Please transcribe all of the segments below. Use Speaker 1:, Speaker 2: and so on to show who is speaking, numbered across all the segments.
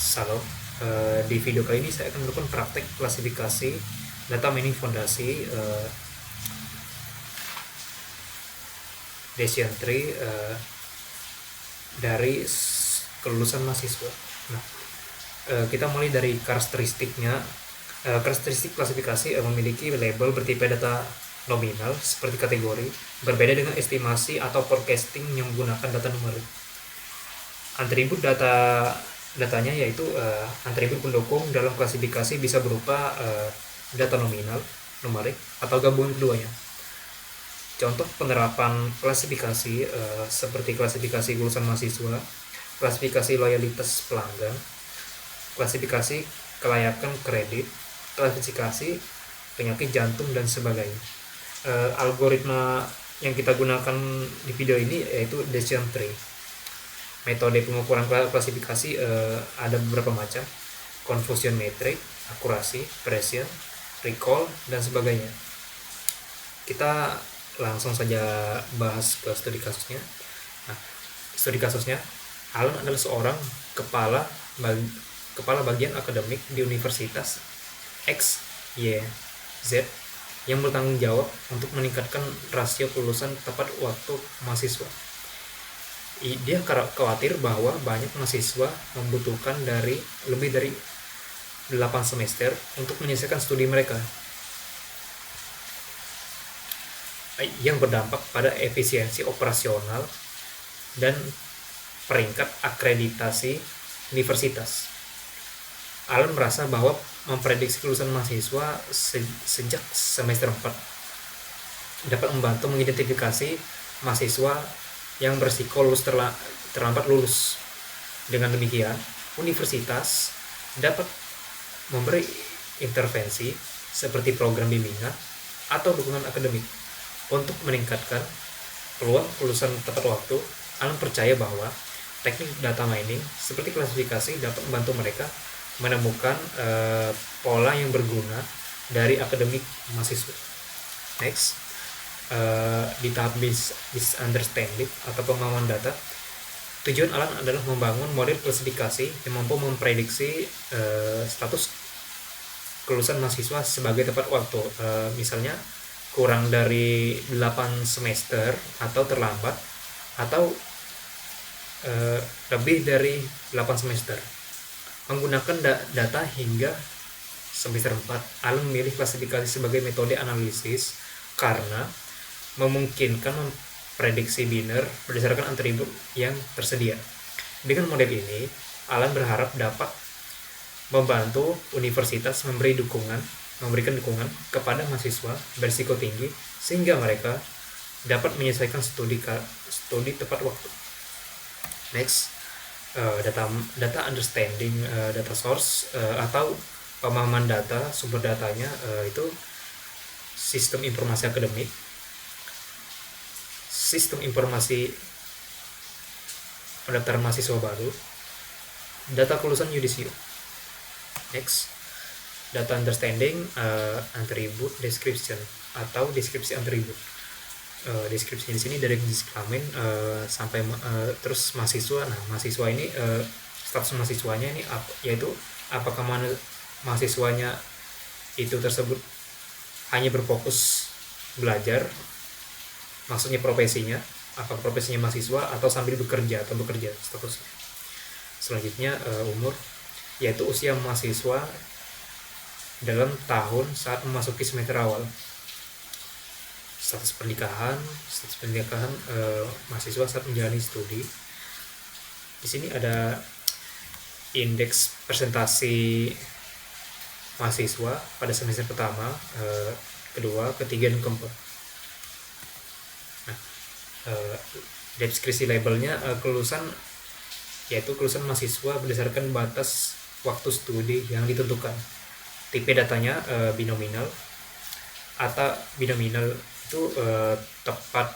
Speaker 1: Halo, di video kali ini saya akan melakukan praktek klasifikasi data mining fondasi decision tree dari kelulusan mahasiswa. Nah, kita mulai dari karakteristiknya. Karakteristik klasifikasi memiliki label bertipe data nominal seperti kategori, berbeda dengan estimasi atau forecasting yang menggunakan data numerik. Atribut datanya yaitu atribut pendukung dalam klasifikasi bisa berupa data nominal, numerik, atau gabungan keduanya. Contoh penerapan klasifikasi seperti klasifikasi lulusan mahasiswa, klasifikasi loyalitas pelanggan, klasifikasi kelayakan kredit, klasifikasi penyakit jantung, dan sebagainya. Algoritma yang kita gunakan di video ini yaitu decision tree. Metode pengukuran klasifikasi ada beberapa macam: confusion metric, akurasi, precision, recall, dan sebagainya. Kita langsung saja bahas ke studi kasusnya. Nah, studi kasusnya, Alan adalah seorang kepala bagian akademik di Universitas X, Y, Z yang bertanggung jawab untuk meningkatkan rasio kelulusan tepat waktu mahasiswa. Dia khawatir bahwa banyak mahasiswa membutuhkan lebih dari 8 semester untuk menyelesaikan studi mereka, yang berdampak pada efisiensi operasional dan peringkat akreditasi universitas. Alan merasa bahwa memprediksi kelulusan mahasiswa sejak semester 4 dapat membantu mengidentifikasi mahasiswa yang berisiko terlambat lulus. Dengan demikian, universitas dapat memberi intervensi seperti program bimbingan atau dukungan akademik untuk meningkatkan peluang kelulusan tepat waktu. Alan percaya bahwa teknik data mining seperti klasifikasi dapat membantu mereka menemukan pola yang berguna dari akademik mahasiswa. Next, di tahap misunderstanding atau pemahaman data, tujuan Alan adalah membangun model klasifikasi yang mampu memprediksi status kelulusan mahasiswa sebagai tepat waktu, misalnya kurang dari 8 semester atau terlambat, atau lebih dari 8 semester. Menggunakan data hingga semester 4, Alan memilih klasifikasi sebagai metode analisis karena memungkinkan memprediksi biner berdasarkan atribut yang tersedia. Dengan model ini, Alan berharap dapat membantu universitas memberikan dukungan kepada mahasiswa berisiko tinggi sehingga mereka dapat menyelesaikan studi tepat waktu. Next, data understanding data source atau pemahaman data sumber datanya, itu sistem informasi akademik, sistem informasi pendaftaran mahasiswa baru, data kelulusan yudisium. Next, data understanding atribut description atau deskripsi atribut. Deskripsi di sini dari jenis kelamin sampai terus mahasiswa. Nah, mahasiswa ini status mahasiswanya ini yaitu apakah mahasiswanya itu tersebut hanya berfokus belajar, maksudnya profesinya, apa profesinya mahasiswa, atau sambil bekerja statusnya. Selanjutnya umur, yaitu usia mahasiswa dalam tahun saat memasuki semester awal. Status pernikahan mahasiswa saat menjalani studi. Di sini ada indeks presentasi mahasiswa pada semester pertama, kedua, ketiga, dan keempat. Nah, deskripsi labelnya kelulusan, yaitu kelulusan mahasiswa berdasarkan batas waktu studi yang ditentukan. Tipe datanya binominal, atau binominal itu tepat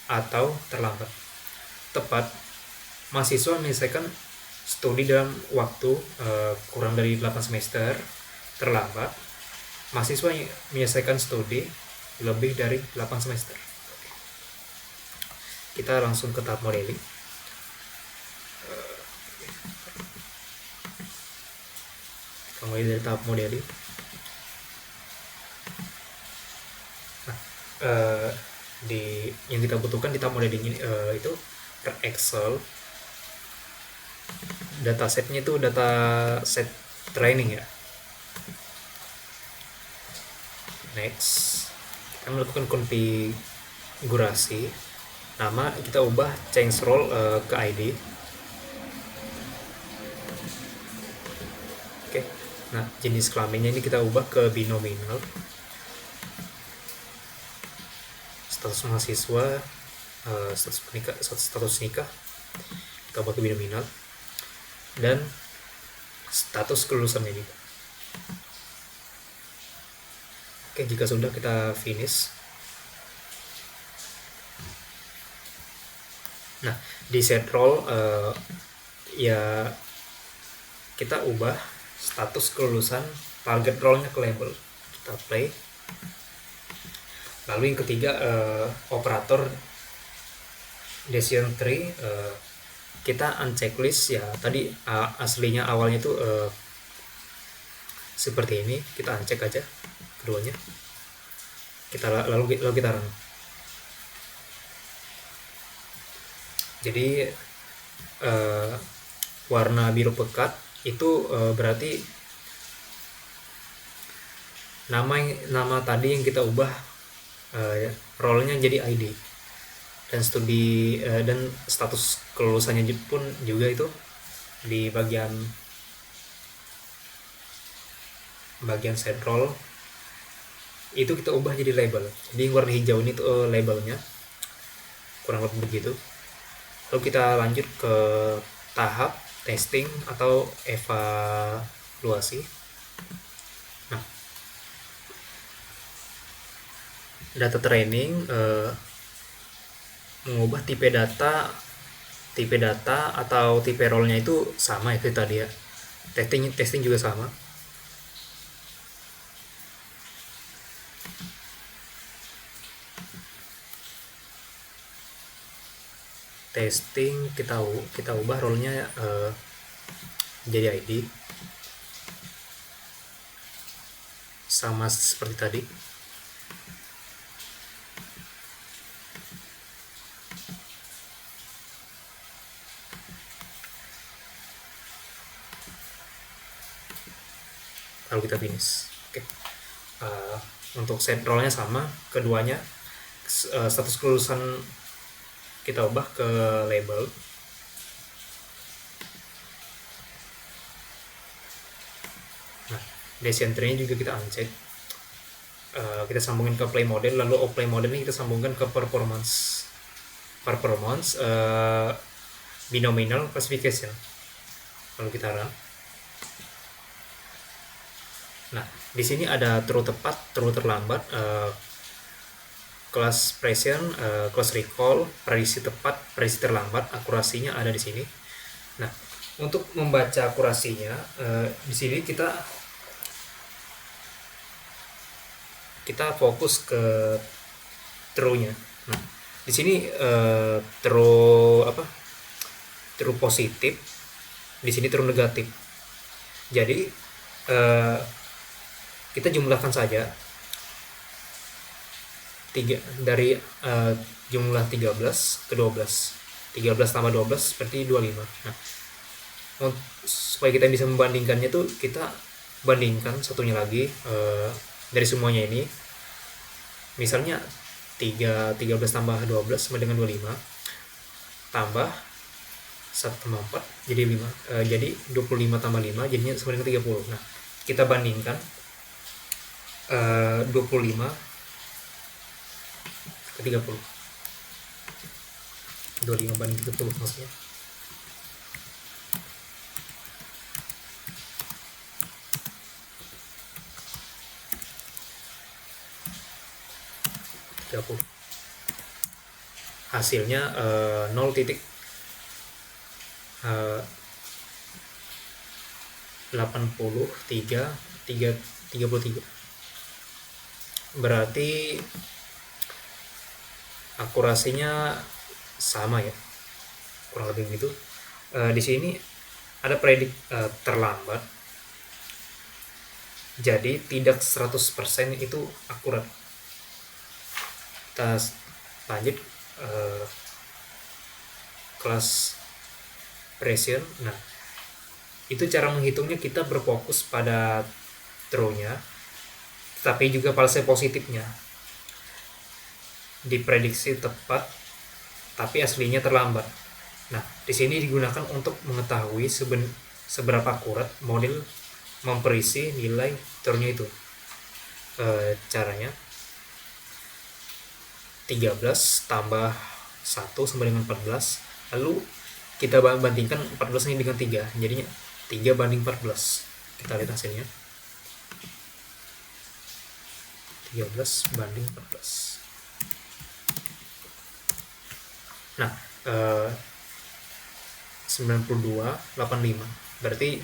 Speaker 1: atau terlambat. Tepat, mahasiswa menyelesaikan studi dalam waktu kurang dari 8 semester. Terlambat, mahasiswa menyelesaikan studi lebih dari 8 semester. Kita langsung ke tahap modeling. Kita mulai dari tahap modeling. Nah, yang kita butuhkan di tahap modeling ini itu Excel. Datasetnya itu dataset training ya. Next, kita melakukan konfigurasi. Nama kita ubah change role ke ID. Oke. Nah, jenis kelaminnya ini kita ubah ke binominal. Status mahasiswa, status nikah kita ubah ke binominal, dan status kelulusannya juga. Oke, jika sudah, kita finish. Nah, di set role ya kita ubah status kelulusan target role-nya ke label. Kita play. Lalu yang ketiga, operator decision tree, kita unchecklist ya. Tadi aslinya awalnya itu seperti ini, kita uncheck aja keduanya. Lalu kita run. Jadi warna biru pekat itu berarti nama tadi yang kita ubah role-nya jadi ID, dan dan status kelulusannya pun juga itu di bagian set role itu kita ubah jadi label. Jadi warna hijau ini tuh labelnya, kurang lebih begitu. Lalu kita lanjut ke tahap testing atau evaluasi. Nah, data training mengubah tipe data atau tipe role-nya itu sama itu tadi ya. Testing juga sama. Testing kita ubah role-nya jadi ID, sama seperti tadi. Lalu kita finish. Oke. Untuk set role-nya sama, keduanya status kelulusan kita ubah ke label. Nah, decision tree-nya juga kita uncheck. Kita sambungin ke play model, lalu play model ini kita sambungkan ke performance binominal classification. Lalu kita run. Nah, di sini ada true tepat, true terlambat, class present, class recall, prediksi tepat, prediksi terlambat, akurasinya ada di sini. Nah, untuk membaca akurasinya, di sini kita fokus ke true-nya. Nah, di sini true positif, di sini true negatif. Jadi kita jumlahkan saja dari jumlah 13 ke 12. 13 tambah 12 berarti 25. Nah, supaya kita bisa membandingkannya tuh, kita bandingkan satunya lagi dari semuanya ini. Misalnya 13 tambah 12 sama dengan 25, tambah 1 tambah 4 jadi 5. Jadi 25 tambah 5 jadinya sama dengan 30. Nah, kita bandingkan 25 ke 30. 25 banding 30 maksudnya. Hasilnya 0.8333. Berarti akurasinya sama ya, kurang lebih begitu. Di sini ada predik terlambat. Jadi tidak 100% itu akurat. Kita lanjut kelas pressure. Nah, itu cara menghitungnya kita berfokus pada true-nya, tapi juga false positifnya. Diprediksi tepat, tapi aslinya terlambat. Nah, di sini digunakan untuk mengetahui seberapa akurat model memperisi nilai true-nya itu. Caranya 13 tambah 1 sama dengan 14. Lalu kita bandingkan 14 ini dengan 3. Jadinya 3 banding 14. Kita lihat hasilnya. 13 banding 14. Nah, 92,85. Berarti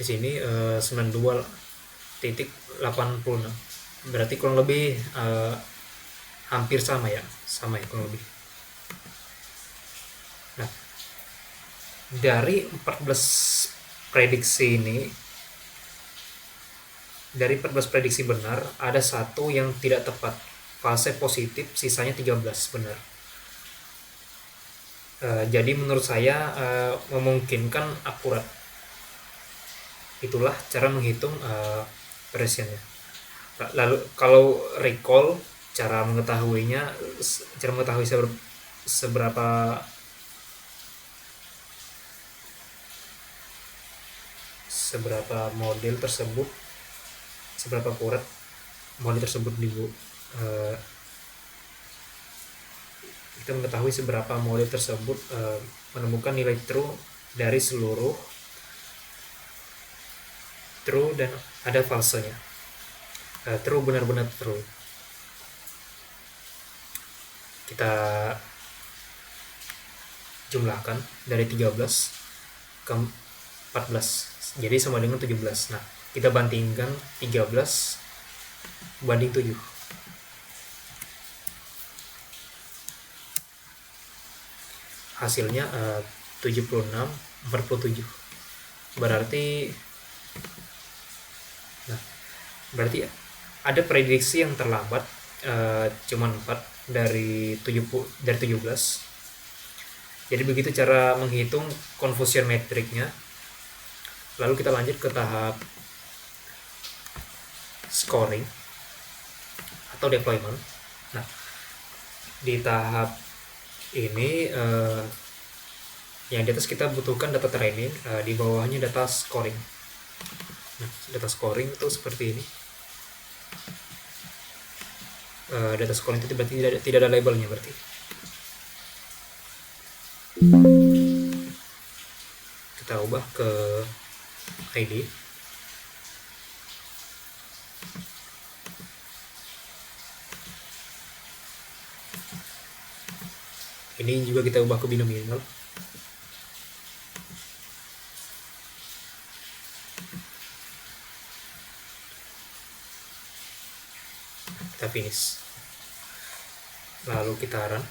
Speaker 1: di sini 92,86. Berarti kurang lebih hampir sama ya kurang lebih. Nah, dari 14 prediksi ini, dari 14 prediksi benar, ada satu yang tidak tepat, false positif, sisanya 13 benar. Jadi menurut saya memungkinkan akurat. Itulah cara menghitung pressionnya. Lalu kalau recall, cara mengetahui seberapa model tersebut, seberapa akurat model tersebut kita mengetahui seberapa model tersebut menemukan nilai true dari seluruh true dan ada falsenya. True benar-benar true. Kita jumlahkan dari 13 ke 14, jadi sama dengan 17. Nah, kita bandingkan 13 banding 7. Hasilnya 76,47. Berarti ada prediksi yang terlambat, cuman 4 dari 17. Jadi begitu cara menghitung confusion metricnya. Lalu kita lanjut ke tahap scoring atau deployment. Nah, di tahap ini yang di atas kita butuhkan data training, di bawahnya data scoring. Nah, data scoring itu seperti ini. Data scoring itu berarti tidak ada labelnya berarti. Kita ubah ke ID. Ini juga kita ubah ke binominal. Kita finish. Lalu kita run.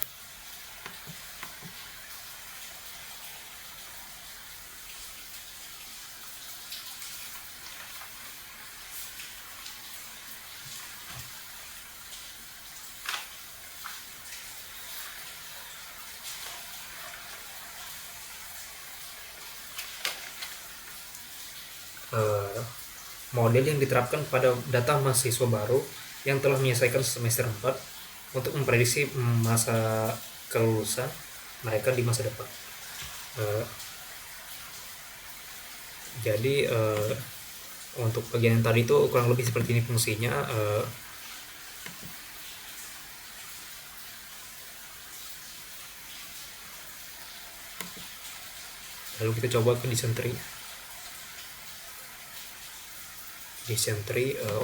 Speaker 1: Model yang diterapkan pada data mahasiswa baru yang telah menyelesaikan semester 4 untuk memprediksi masa kelulusan mereka di masa depan. Jadi untuk bagian yang tadi itu kurang lebih seperti ini fungsinya. Lalu kita coba ke dysentery.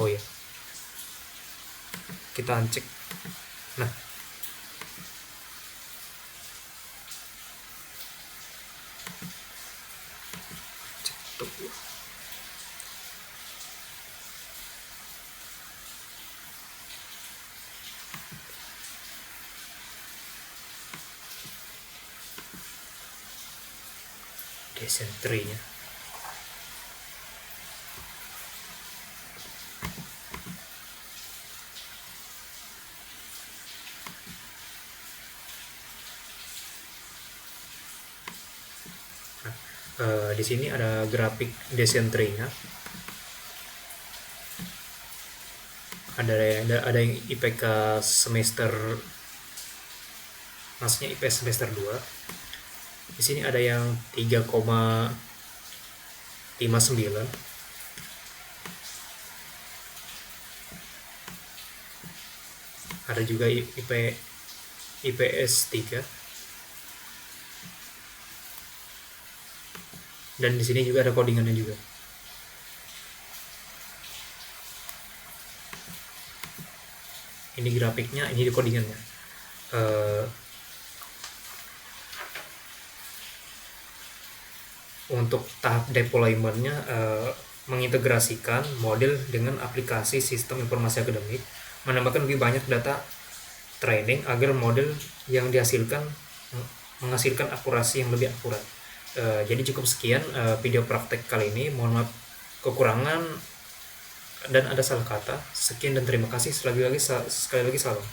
Speaker 1: Oh ya, kita uncek. Nah, cek tuh. Dysentery-nya Di sini ada grafik desentrinya. Ada yang IPK semester, maksudnya IPS semester 2. Di sini ada yang 3,59. Ada juga IPS 3. Dan di sini juga ada codingannya juga. Ini grafiknya, ini di codingannya. Untuk tahap deploymentnya, mengintegrasikan model dengan aplikasi sistem informasi akademik, menambahkan lebih banyak data training agar model yang dihasilkan menghasilkan akurasi yang lebih akurat. Jadi cukup sekian video praktek kali ini. Mohon maaf kekurangan dan ada salah kata. Sekian dan terima kasih. Sekali lagi salam.